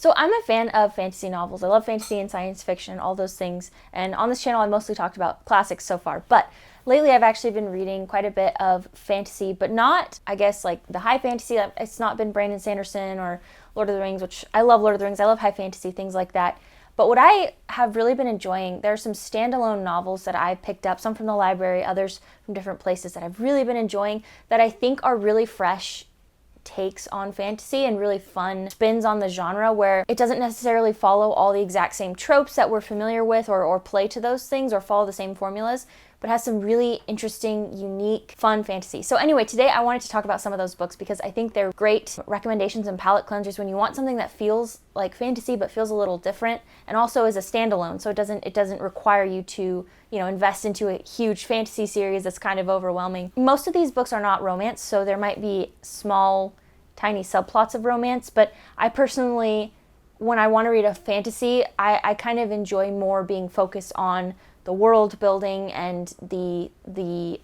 So I'm a fan of fantasy novels. I love fantasy and science fiction, all those things. And on this channel, I mostly talked about classics so far. But lately, I've actually been reading quite a bit of fantasy, but not, I guess, like the high fantasy. It's not been Brandon Sanderson or Lord of the Rings, which I love Lord of the Rings. I love high fantasy, things like that. But what I have really been enjoying, there are some standalone novels that I picked up, some from the library, others from different places that I've really been enjoying, that I think are really fresh takes on fantasy and really fun spins on the genre, where it doesn't necessarily follow all the exact same tropes that we're familiar with or play to those things or follow the same formulas, but has some really interesting, unique, fun fantasy. So anyway, today I wanted to talk about some of those books because I think they're great recommendations and palate cleansers when you want something that feels like fantasy but feels a little different, and also is a standalone, so it doesn't require you to, invest into a huge fantasy series that's kind of overwhelming. Most of these books are not romance, so there might be small, tiny subplots of romance, but I personally, when I want to read a fantasy, I kind of enjoy more being focused on the world building and the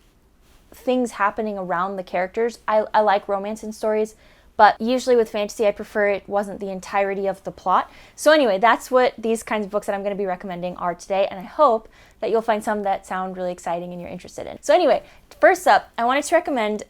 things happening around the characters. I like romance in stories, but usually with fantasy, I prefer it wasn't the entirety of the plot. So anyway, that's what these kinds of books that I'm going to be recommending are today, and I hope that you'll find some that sound really exciting and you're interested in. So anyway, first up, I wanted to recommend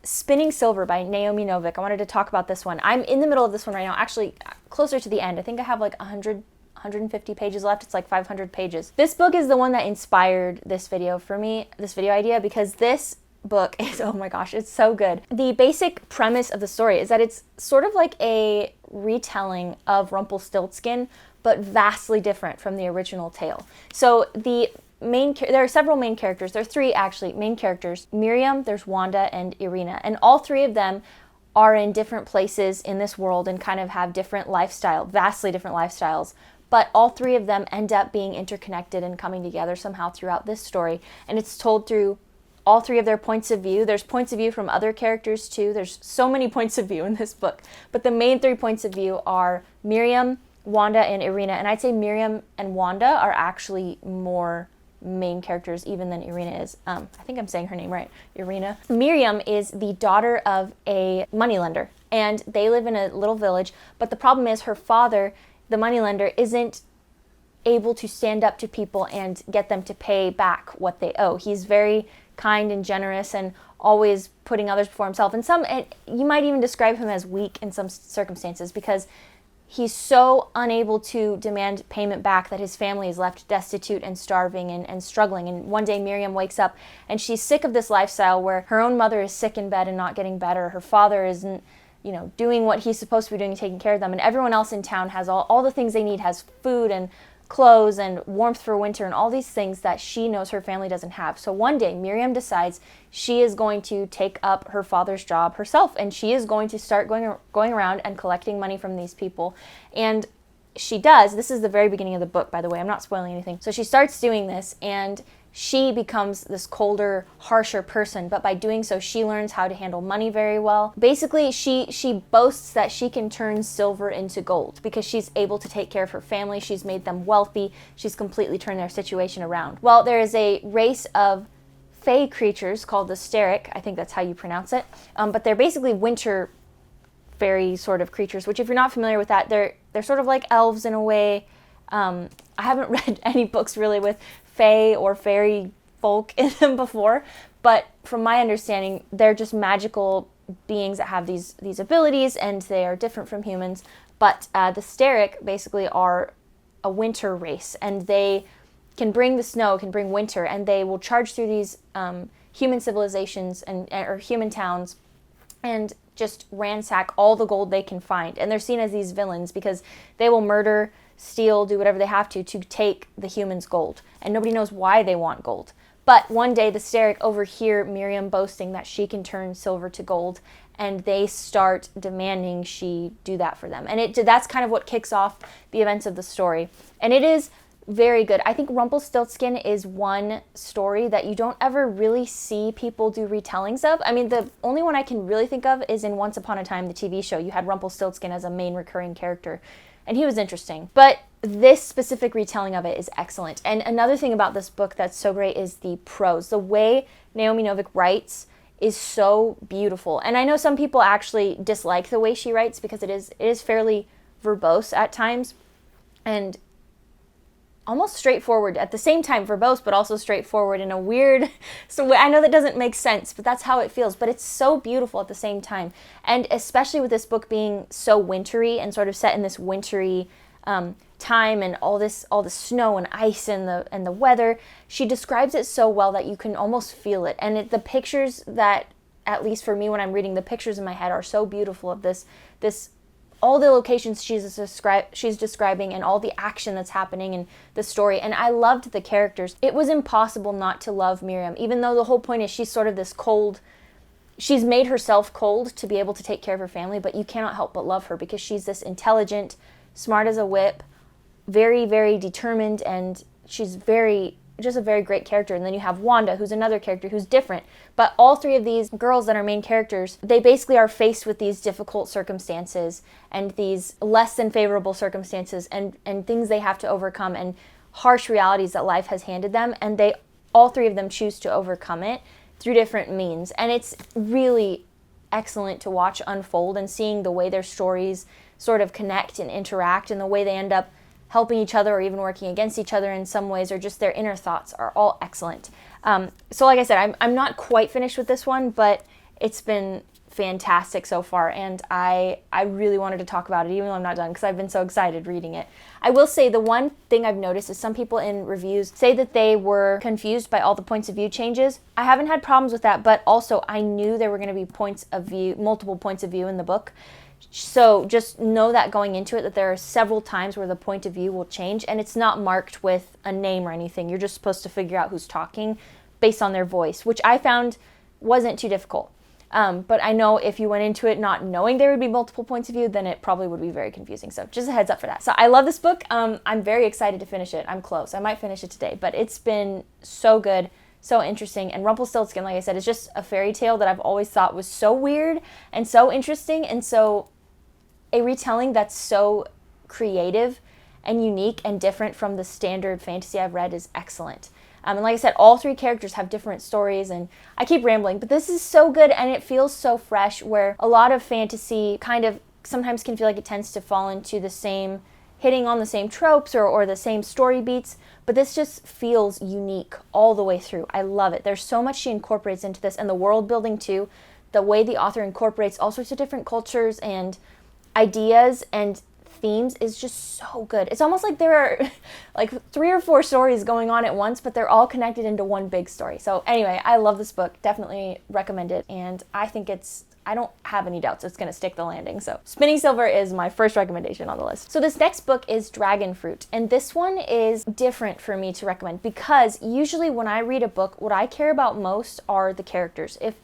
Spinning Silver by Naomi Novik. I wanted to talk about this one. I'm in the middle of this one right now, actually closer to the end. I think I have like 150 pages left. It's like 500 pages. This book is the one that inspired this video for me, this video idea, because this book is, oh my gosh, it's so good. The basic premise of the story is that it's sort of like a retelling of Rumpelstiltskin, but vastly different from the original tale. So there are several main characters. There are three actually main characters. Miriam, there's Wanda, and Irina, and all three of them are in different places in this world and kind of have different vastly different lifestyles. But all three of them end up being interconnected and coming together somehow throughout this story. And it's told through all three of their points of view. There's points of view from other characters too. There's so many points of view in this book. But the main 3 points of view are Miriam, Wanda, and Irina. And I'd say Miriam and Wanda are actually more main characters even than Irina is. I think I'm saying her name right, Irina. Miriam is the daughter of a moneylender, and they live in a little village. But the problem is her father, the moneylender, isn't able to stand up to people and get them to pay back what they owe. He's very kind and generous and always putting others before himself. And you might even describe him as weak in some circumstances, because he's so unable to demand payment back that his family is left destitute and starving and struggling. And one day Miriam wakes up and she's sick of this lifestyle where her own mother is sick in bed and not getting better. Her father isn't doing what he's supposed to be doing and taking care of them. And everyone else in town has all the things they need, has food and clothes and warmth for winter and all these things that she knows her family doesn't have. So one day Miriam decides she is going to take up her father's job herself, and she is going to start going around and collecting money from these people. And she does. This is the very beginning of the book, by the way. I'm not spoiling anything. So she starts doing this, and she becomes this colder, harsher person, but by doing so, she learns how to handle money very well. Basically, she boasts that she can turn silver into gold because she's able to take care of her family. She's made them wealthy. She's completely turned their situation around. Well, there is a race of fey creatures called the Sterek. I think that's how you pronounce it. But they're basically winter fairy sort of creatures, which, if you're not familiar with that, they're sort of like elves in a way. I haven't read any books really with fae or fairy folk in them before, but from my understanding, they're just magical beings that have these abilities, and they are different from humans. But the Sterek basically are a winter race, and they can bring the snow, can bring winter, and they will charge through these human civilizations or human towns and just ransack all the gold they can find. And they're seen as these villains because they will murder, steal, do whatever they have to take the humans' gold. And nobody knows why they want gold. But one day the Sterek overhear Miriam boasting that she can turn silver to gold, and they start demanding she do that for them. And that's kind of what kicks off the events of the story. And it is very good. I think Rumpelstiltskin is one story that you don't ever really see people do retellings of. I mean, the only one I can really think of is in Once Upon a Time, the TV show. You had Rumpelstiltskin as a main recurring character, and he was interesting. But this specific retelling of it is excellent. And another thing about this book that's so great is the prose. The way Naomi Novik writes is so beautiful. And I know some people actually dislike the way she writes because it is fairly verbose at times and almost straightforward at the same time, verbose, but also straightforward in a weird, so I know that doesn't make sense, but that's how it feels. But it's so beautiful at the same time. And especially with this book being so wintry and sort of set in this wintry time and all the snow and ice and the weather, she describes it so well that you can almost feel it. And the pictures that, at least for me when I'm reading, the pictures in my head are so beautiful of this all the locations she's describing and all the action that's happening in the story. And I loved the characters. It was impossible not to love Miriam, even though the whole point is she's sort of this cold, she's made herself cold to be able to take care of her family, but you cannot help but love her because she's this intelligent, smart as a whip, very, very determined, and she's just a very great character. And then you have Wanda, who's another character who's different. But all three of these girls that are main characters, they basically are faced with these difficult circumstances and these less than favorable circumstances and things they have to overcome and harsh realities that life has handed them. And all three of them choose to overcome it through different means. And it's really excellent to watch unfold and seeing the way their stories sort of connect and interact and the way they end up helping each other or even working against each other in some ways, or just their inner thoughts are all excellent. So like I said, I'm not quite finished with this one, but it's been fantastic so far, and I really wanted to talk about it even though I'm not done because I've been so excited reading it. I will say the one thing I've noticed is some people in reviews say that they were confused by all the points of view changes. I haven't had problems with that, but also I knew there were going to be multiple points of view in the book. So just know that going into it, that there are several times where the point of view will change, and it's not marked with a name or anything. You're just supposed to figure out who's talking based on their voice, which I found wasn't too difficult. But I know if you went into it not knowing there would be multiple points of view, then it probably would be very confusing. So just a heads up for that. So I love this book. I'm very excited to finish it. I'm close. I might finish it today, but it's been so good, so interesting. And Rumpelstiltskin, like I said, is just a fairy tale that I've always thought was so weird and so interesting, and so a retelling that's so creative and unique and different from the standard fantasy I've read is excellent. And like I said, all three characters have different stories, and I keep rambling, but this is so good and it feels so fresh, where a lot of fantasy kind of sometimes can feel like it tends to fall into the same, hitting on the same tropes or the same story beats, but this just feels unique all the way through. I love it. There's so much she incorporates into this, and the world building too, the way the author incorporates all sorts of different cultures and ideas and themes is just so good. It's almost like there are like 3 or 4 stories going on at once, but they're all connected into one big story. So anyway, I love this book. Definitely recommend it. And I think I don't have any doubts it's going to stick the landing. So Spinning Silver is my first recommendation on the list. So this next book is Dragon Fruit. And this one is different for me to recommend because usually when I read a book, what I care about most are the characters. If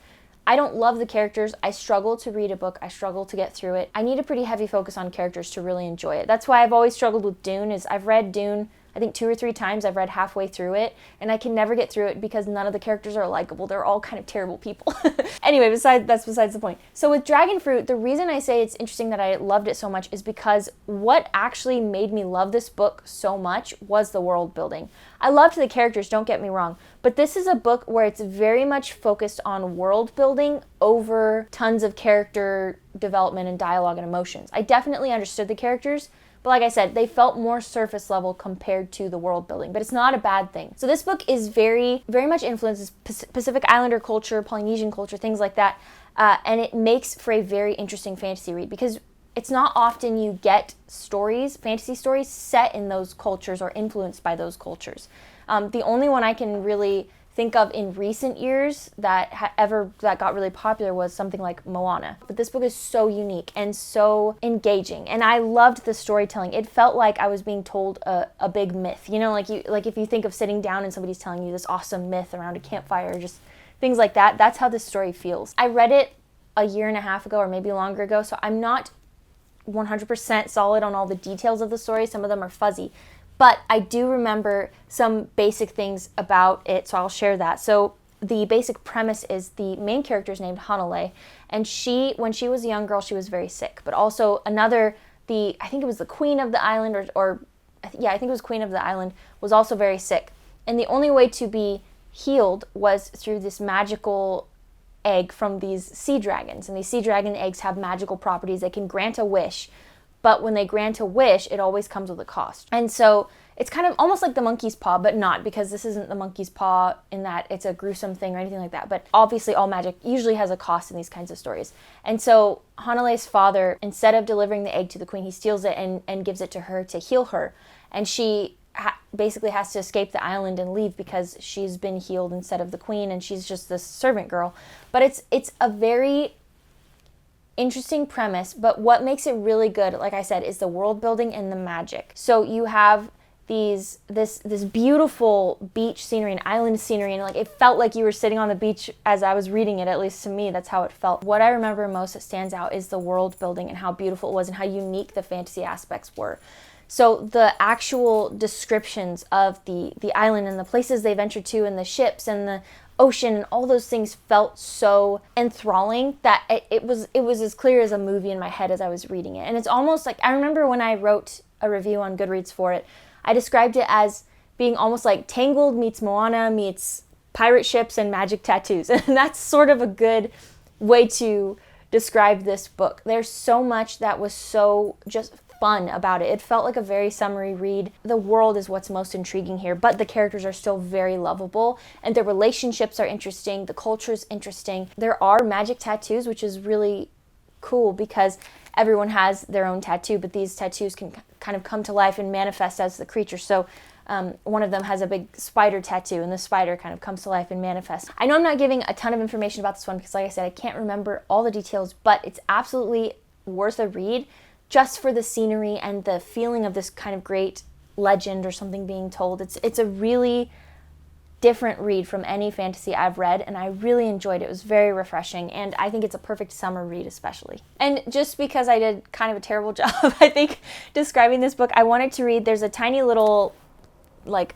I don't love the characters, I struggle to read a book, I struggle to get through it. I need a pretty heavy focus on characters to really enjoy it. That's why I've always struggled with Dune, is I've read Dune, I think 2 or 3 times. I've read halfway through it, and I can never get through it because none of the characters are likable. They're all kind of terrible people. Anyway, that's besides the point. So with Dragon Fruit, the reason I say it's interesting that I loved it so much is because what actually made me love this book so much was the world building. I loved the characters, don't get me wrong, but this is a book where it's very much focused on world building over tons of character development and dialogue and emotions. I definitely understood the characters, but like I said, they felt more surface level compared to the world building, but it's not a bad thing. So this book is very, very much influences Pacific Islander culture, Polynesian culture, things like that, and it makes for a very interesting fantasy read because it's not often you get stories, fantasy stories, set in those cultures or influenced by those cultures. The only one I can really think of in recent years that got really popular was something like Moana. But this book is so unique and so engaging, and I loved the storytelling. It felt like I was being told a big myth. You know, like if you think of sitting down and somebody's telling you this awesome myth around a campfire, just things like that. That's how this story feels. I read it a year and a half ago or maybe longer ago, so I'm not 100% solid on all the details of the story. Some of them are fuzzy. But I do remember some basic things about it, so I'll share that. So the basic premise is the main character is named Hanalei, and when she was a young girl, she was very sick. But also I think it was the queen of the island, I think it was queen of the island, was also very sick. And the only way to be healed was through this magical egg from these sea dragons. And these sea dragon eggs have magical properties. They can grant a wish but when they grant a wish, it always comes with a cost. And so it's kind of almost like the monkey's paw, but not, because this isn't the monkey's paw in that it's a gruesome thing or anything like that. But obviously all magic usually has a cost in these kinds of stories. And so Hanale's father, instead of delivering the egg to the queen, he steals it and gives it to her to heal her. And she basically has to escape the island and leave because she's been healed instead of the queen, and she's just this servant girl. But it's a very interesting premise, but what makes it really good, like I said, is the world building and the magic. So you have this beautiful beach scenery and island scenery, and like it felt like you were sitting on the beach as I was reading it. At least to me, that's how it felt. What I remember most that stands out is the world building and how beautiful it was and how unique the fantasy aspects were. So the actual descriptions of the island and the places they ventured to and the ships and the ocean and all those things felt so enthralling that it was as clear as a movie in my head as I was reading it. And it's almost like, I remember when I wrote a review on Goodreads for it, I described it as being almost like Tangled meets Moana meets pirate ships and magic tattoos. And that's sort of a good way to describe this book. There's so much that was so just fun about it. It felt like a very summery read. The world is what's most intriguing here, but the characters are still very lovable, and the relationships are interesting. The culture is interesting. There are magic tattoos, which is really cool because everyone has their own tattoo, but these tattoos can kind of come to life and manifest as the creature. So one of them has a big spider tattoo, and the spider kind of comes to life and manifests. I know I'm not giving a ton of information about this one because, like I said, I can't remember all the details, but it's absolutely worth a read just for the scenery and the feeling of this kind of great legend or something being told. It's a really different read from any fantasy I've read, and I really enjoyed it. It was very refreshing, and I think it's a perfect summer read especially. And just because I did kind of a terrible job, I think, describing this book, I wanted to read, there's a tiny little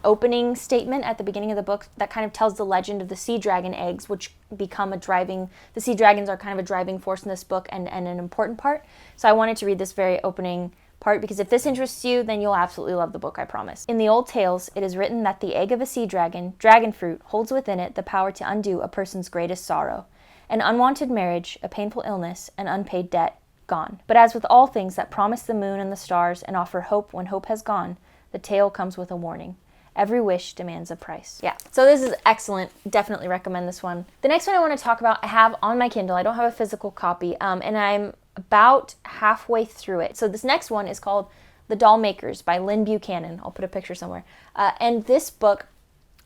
opening statement at the beginning of the book that kind of tells the legend of the sea dragon eggs, which become the sea dragons are kind of a driving force in this book and an important part. So I wanted to read this very opening part because if this interests you, then you'll absolutely love the book, I promise. In the old tales, it is written that the egg of a sea dragon, dragon fruit, holds within it the power to undo a person's greatest sorrow. An unwanted marriage, a painful illness, an unpaid debt, gone. But as with all things that promise the moon and the stars and offer hope when hope has gone, the tale comes with a warning. Every wish demands a price. Yeah, so this is excellent. Definitely recommend this one. The next one I want to talk about, I have on my Kindle. I don't have a physical copy, and I'm about halfway through it. So this next one is called The Doll Makers by Lynn Buchanan. I'll put a picture somewhere. And this book,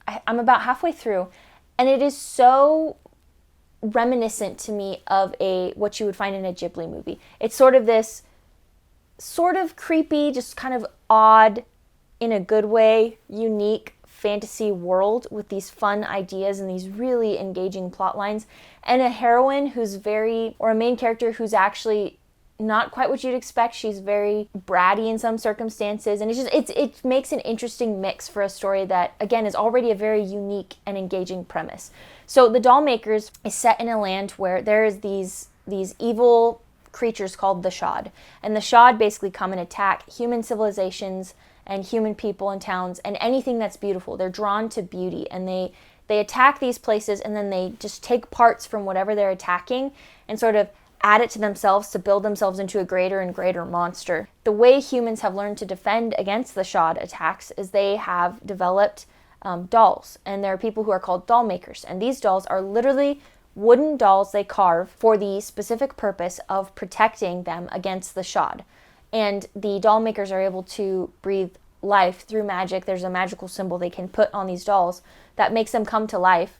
I'm about halfway through, and it is so reminiscent to me of what you would find in a Ghibli movie. It's sort of this sort of creepy, just kind of odd, in a good way, unique fantasy world with these fun ideas and these really engaging plot lines, and a heroine or a main character who's actually not quite what you'd expect. She's very bratty in some circumstances, and it makes an interesting mix for a story that, again, is already a very unique and engaging premise. So The Doll Makers is set in a land where there is these evil creatures called the Shad, and the Shad basically come and attack human civilizations and human people and towns and anything that's beautiful. They're drawn to beauty, and they attack these places, and then they just take parts from whatever they're attacking and sort of add it to themselves to build themselves into a greater and greater monster. The way humans have learned to defend against the Shad attacks is they have developed dolls, and there are people who are called doll makers, and these dolls are literally wooden dolls they carve for the specific purpose of protecting them against the Shad. And the doll makers are able to breathe life through magic. There's a magical symbol they can put on these dolls that makes them come to life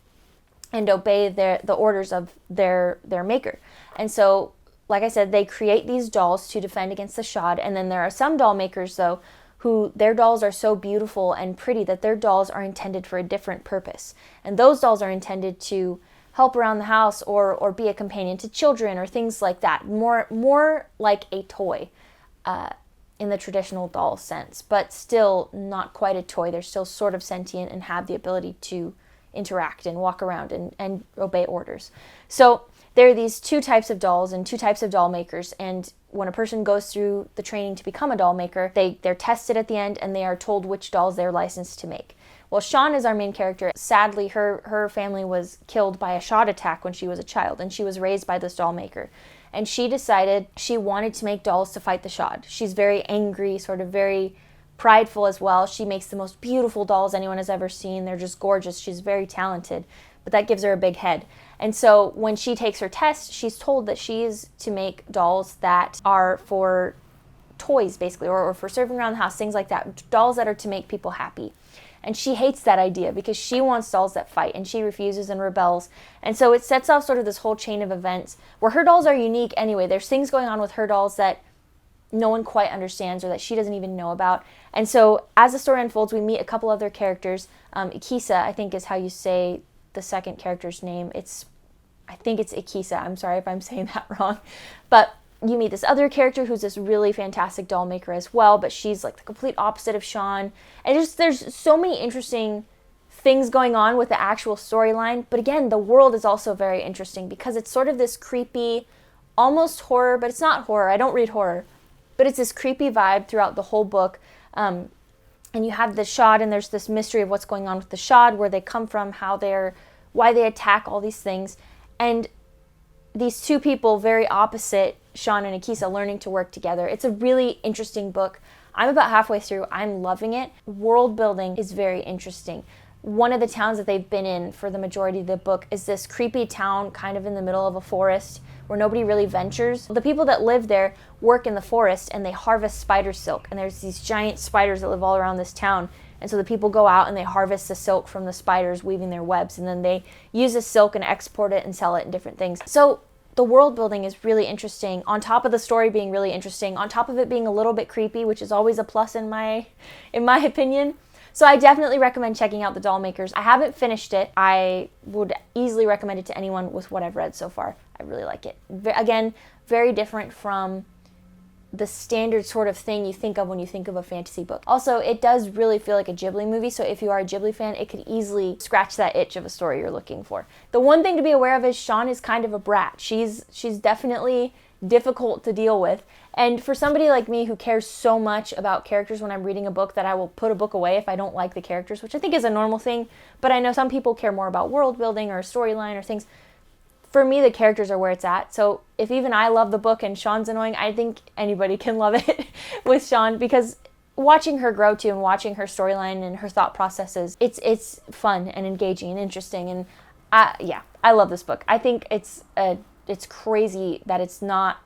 and obey the orders of their maker. And so, like I said, they create these dolls to defend against the Shad. And then there are some doll makers, though, who their dolls are so beautiful and pretty that their dolls are intended for a different purpose. And those dolls are intended to help around the house or be a companion to children or things like that. More like a toy. In the traditional doll sense, but still not quite a toy. They're still sort of sentient and have the ability to interact and walk around and obey orders. So there are these two types of dolls and two types of doll makers, and when a person goes through the training to become a doll maker, they're tested at the end and they are told which dolls they're licensed to make. Well, Sean is our main character. Sadly, her family was killed by a Shad attack when she was a child, and she was raised by this doll maker. and she decided she wanted to make dolls to fight the Shad. She's very angry, sort of very prideful as well. She makes the most beautiful dolls anyone has ever seen. They're just gorgeous. She's very talented, but that gives her a big head. And so when she takes her test, she's told that she is to make dolls that are for toys, basically, or for serving around the house, things like that. Dolls that are to make people happy. And she hates that idea because she wants dolls that fight, and she refuses and rebels. And so it sets off sort of this whole chain of events where her dolls are unique anyway. There's things going on with her dolls that no one quite understands or that she doesn't even know about. And so as the story unfolds, we meet a couple other characters. Ikisa, I think, is how you say the second character's name. I think it's Ikisa. I'm sorry if I'm saying that wrong. But you meet this other character who's this really fantastic doll maker as well, but she's like the complete opposite of Sean. And there's so many interesting things going on with the actual storyline. But again, the world is also very interesting because it's sort of this creepy, almost horror, but it's not horror. I don't read horror. But it's this creepy vibe throughout the whole book. And you have the Shad, and there's this mystery of what's going on with the Shad, where they come from, why they attack, all these things. And these two people, very opposite, Sean and Ikisa, learning to work together. It's a really interesting book. I'm about halfway through. I'm loving it. World building is very interesting. One of the towns that they've been in for the majority of the book is this creepy town kind of in the middle of a forest where nobody really ventures. The people that live there work in the forest and they harvest spider silk. And there's these giant spiders that live all around this town. And so the people go out and they harvest the silk from the spiders, weaving their webs. And then they use the silk and export it and sell it and different things. So the world building is really interesting, on top of the story being really interesting, on top of it being a little bit creepy, which is always a plus in my opinion. So I definitely recommend checking out The Doll Makers. I haven't finished it. I would easily recommend it to anyone with what I've read so far. I really like it. Again, very different from the standard sort of thing you think of when you think of a fantasy book. Also, it does really feel like a Ghibli movie, so if you are a Ghibli fan, it could easily scratch that itch of a story you're looking for. The one thing to be aware of is Sean is kind of a brat. She's definitely difficult to deal with. And for somebody like me who cares so much about characters when I'm reading a book that I will put a book away if I don't like the characters, which I think is a normal thing, but I know some people care more about world building or storyline or things. For me, the characters are where it's at. So if even I love the book and Sean's annoying, I think anybody can love it with Sean, because watching her grow too and watching her storyline and her thought processes, it's fun and engaging and interesting. And I love this book. I think it's crazy that it's not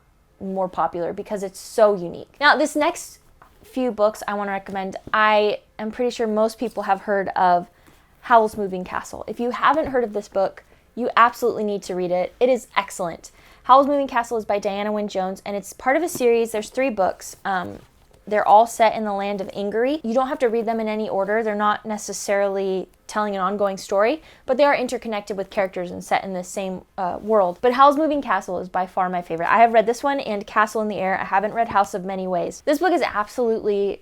more popular because it's so unique. Now, this next few books I want to recommend, I am pretty sure most people have heard of Howl's Moving Castle. If you haven't heard of this book, you absolutely need to read it. It is excellent. Howl's Moving Castle is by Diana Wynne Jones, and it's part of a series. There's 3 books. They're all set in the land of Ingary. You don't have to read them in any order. They're not necessarily telling an ongoing story, but they are interconnected with characters and set in the same world. But Howl's Moving Castle is by far my favorite. I have read this one and Castle in the Air. I haven't read House of Many Ways. This book is absolutely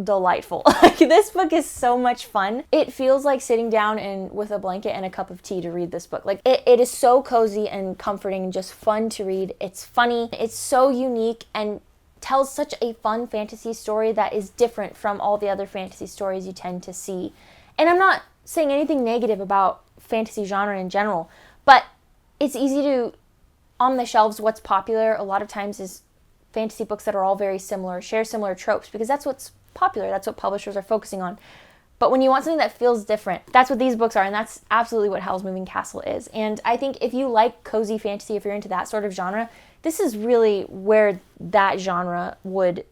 delightful. This book is so much fun. It feels like sitting down and with a blanket and a cup of tea to read this book. It is so cozy and comforting and just fun to read. It's funny. It's so unique and tells such a fun fantasy story that is different from all the other fantasy stories you tend to see. And I'm not saying anything negative about fantasy genre in general, but it's easy to, on the shelves, what's popular a lot of times is fantasy books that are all very similar, share similar tropes, because that's what's popular. That's what publishers are focusing on. But when you want something that feels different, that's what these books are, and that's absolutely what Howl's Moving Castle is. And I think if you like cozy fantasy, if you're into that sort of genre, this is really where that genre would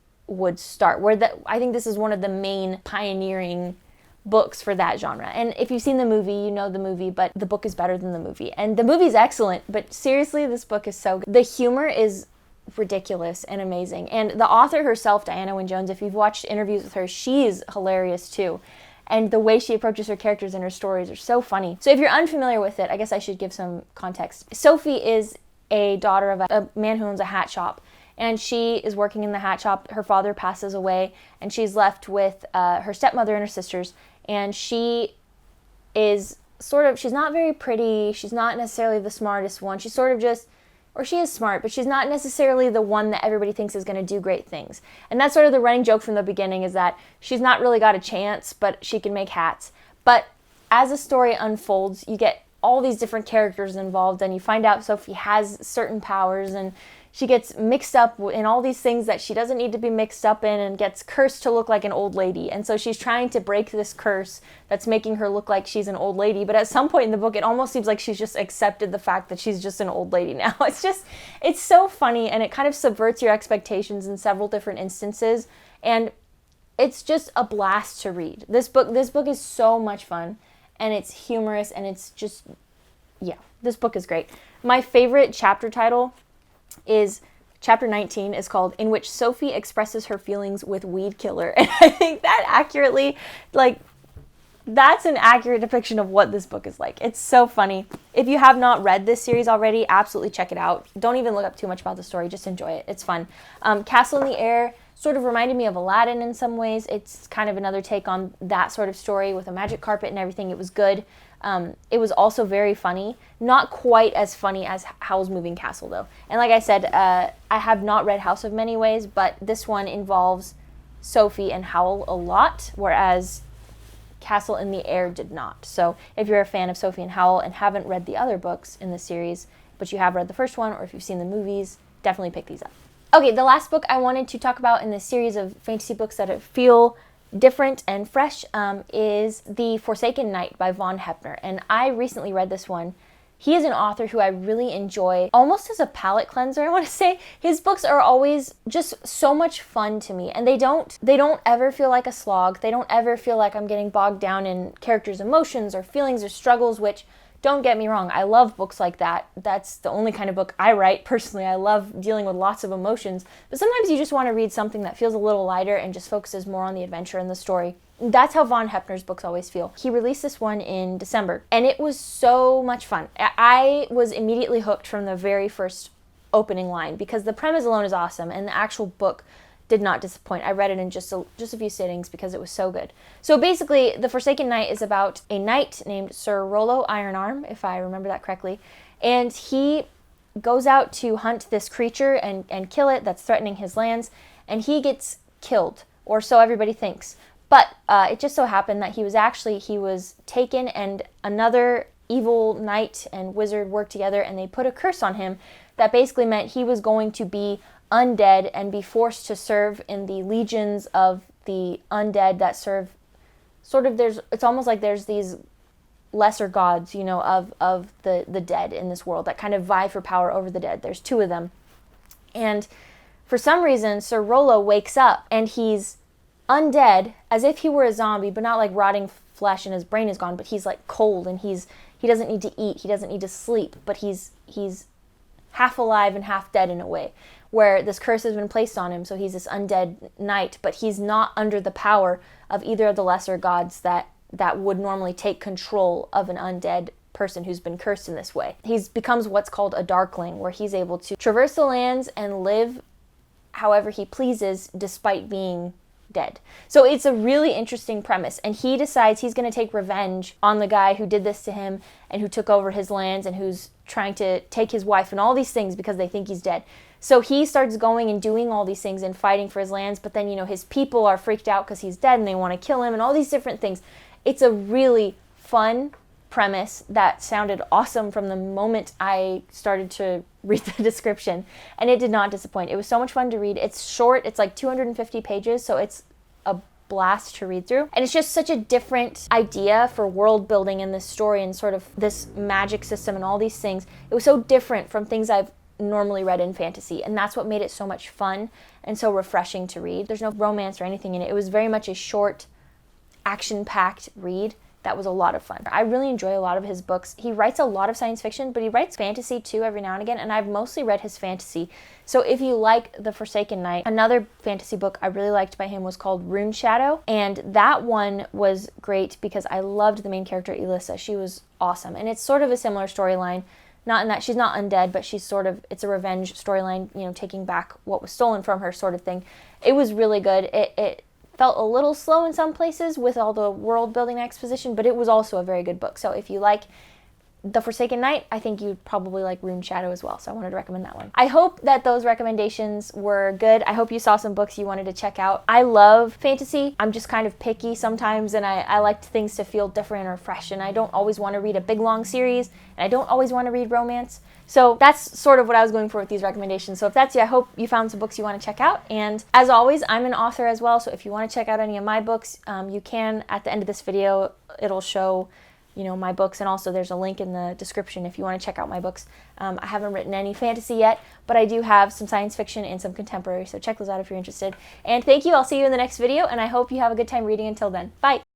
start. I think this is one of the main pioneering books for that genre. And if you've seen the movie, you know the movie, but the book is better than the movie. And the movie's excellent, but seriously, this book is so good. The humor is ridiculous and amazing. And the author herself, Diana Wynne Jones, if you've watched interviews with her, she's hilarious too. And the way she approaches her characters and her stories are so funny. So if you're unfamiliar with it, I guess I should give some context. Sophie is a daughter of a man who owns a hat shop. And she is working in the hat shop. Her father passes away, and she's left with her stepmother and her sisters. And she is she's not very pretty. She's not necessarily the smartest one. She's sort of just, or she is smart, but she's not necessarily the one that everybody thinks is going to do great things. And that's sort of the running joke from the beginning, is that she's not really got a chance, but she can make hats. But as the story unfolds, you get all these different characters involved, and you find out Sophie has certain powers, and she gets mixed up in all these things that she doesn't need to be mixed up in and gets cursed to look like an old lady. And so she's trying to break this curse that's making her look like she's an old lady. But at some point in the book, it almost seems like she's just accepted the fact that she's just an old lady now. It's so funny, and it kind of subverts your expectations in several different instances. And it's just a blast to read. This book is so much fun, and it's humorous, and it's just, yeah, this book is great. My favorite chapter title is chapter 19 is called In Which Sophie Expresses Her Feelings with Weed Killer. And I think that accurately, that's an accurate depiction of what this book is like. It's so funny. If you have not read this series already, absolutely check it out. Don't even look up too much about the story. Just enjoy it. It's fun. Castle in the Air sort of reminded me of Aladdin in some ways. It's kind of another take on that sort of story with a magic carpet and everything. It was good. It was also very funny. Not quite as funny as Howl's Moving Castle, though. And like I said, I have not read House of Many Ways, but this one involves Sophie and Howl a lot, whereas Castle in the Air did not. So if you're a fan of Sophie and Howl and haven't read the other books in the series, but you have read the first one, or if you've seen the movies, definitely pick these up. Okay, the last book I wanted to talk about in this series of fantasy books that feel different and fresh is The Forsaken Knight by Von Heppner. And I recently read this one. He is an author who I really enjoy, almost as a palate cleanser, I want to say. His books are always just so much fun to me, and they don't ever feel like a slog. They don't ever feel like I'm getting bogged down in characters' emotions or feelings or struggles, which, don't get me wrong, I love books like that. That's the only kind of book I write. Personally, I love dealing with lots of emotions. But sometimes you just want to read something that feels a little lighter and just focuses more on the adventure and the story. That's how Von Heppner's books always feel. He released this one in December, and it was so much fun. I was immediately hooked from the very first opening line because the premise alone is awesome, and the actual book did not disappoint. I read it in just a few sittings because it was so good. So basically, The Forsaken Knight is about a knight named Sir Rollo Ironarm, if I remember that correctly, and he goes out to hunt this creature and kill it that's threatening his lands, and he gets killed, or so everybody thinks. But it just so happened that he was taken, and another evil knight and wizard worked together, and they put a curse on him that basically meant he was going to be undead and be forced to serve in the legions of the undead that serve it's almost like there's these lesser gods, of the dead in this world that kind of vie for power over the dead. There's two of them. And for some reason, Sir Rollo wakes up and he's undead as if he were a zombie, but not like rotting flesh and his brain is gone, but he's like cold and he doesn't need to eat, he doesn't need to sleep, but he's half alive and half dead in a way, where this curse has been placed on him. So he's this undead knight, but he's not under the power of either of the lesser gods that would normally take control of an undead person who's been cursed in this way. He becomes what's called a darkling, where he's able to traverse the lands and live however he pleases despite being dead. So it's a really interesting premise, and he decides he's going to take revenge on the guy who did this to him and who took over his lands and who's trying to take his wife and all these things because they think he's dead. So he starts going and doing all these things and fighting for his lands, but then, his people are freaked out because he's dead and they want to kill him and all these different things. It's a really fun premise that sounded awesome from the moment I started to read the description, and it did not disappoint. It was so much fun to read. It's short. It's like 250 pages, so it's a blast to read through. And it's just such a different idea for world building in this story and sort of this magic system and all these things. It was so different from things I've normally read in fantasy, and that's what made it so much fun and so refreshing to read. There's no romance or anything in it. It was very much a short, action-packed read that was a lot of fun. I really enjoy a lot of his books. He writes a lot of science fiction, but he writes fantasy too every now and again, and I've mostly read his fantasy. So if you like The Forsaken Knight, another fantasy book I really liked by him was called Rune Shadow, and that one was great because I loved the main character, Elissa. She was awesome, and it's sort of a similar storyline. Not in that she's not undead, but it's a revenge storyline, taking back what was stolen from her sort of thing. It was really good. It felt a little slow in some places with all the world building exposition, but it was also a very good book. So if you like The Forsaken Knight, I think you'd probably like Rune Shadow as well, so I wanted to recommend that one. I hope that those recommendations were good. I hope you saw some books you wanted to check out. I love fantasy. I'm just kind of picky sometimes, and I like things to feel different or fresh, and I don't always want to read a big long series, and I don't always want to read romance. So that's sort of what I was going for with these recommendations. So if that's you, I hope you found some books you want to check out. And as always, I'm an author as well, so if you want to check out any of my books, you can. At the end of this video, it'll show my books, and also there's a link in the description if you want to check out my books. I haven't written any fantasy yet, but I do have some science fiction and some contemporary, so check those out if you're interested. And thank you. I'll see you in the next video, and I hope you have a good time reading until then. Bye!